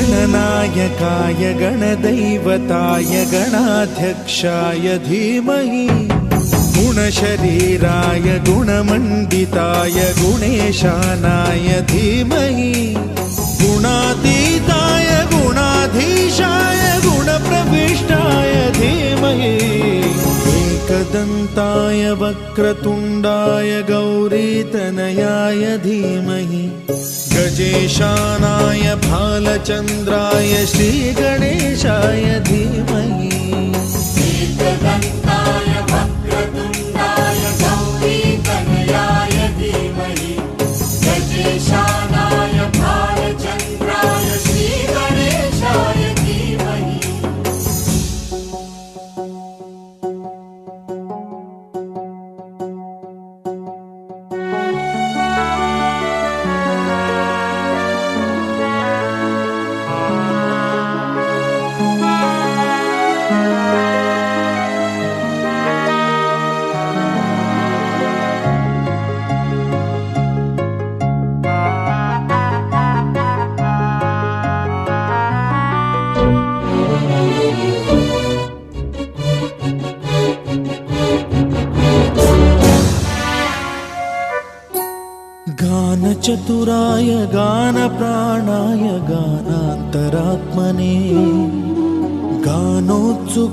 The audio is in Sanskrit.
गणनायकाय गणदैवताय गणाध्यक्षाय धीमहि गुणशरीराय गुणमण्डिताय गुणेशानाय धीमहि गुणातीताय गुणाधीशाय गुणप्रविष्टाय धीमहि एकदन्ताय वक्रतुण्डाय गौरीतनयाय धीमहि गजेशानाय भालचन्द्राय श्रीगणेशाय धीमहि एकदन्ताय वक्रतुण्डाय गौरीतनयाय धीमहि गजेशानाय भालचन्द्राय श्रीगणेशाय धीमहि। गानचतुराय गानप्राणाय गानान्तरात्मने गानोत्सुक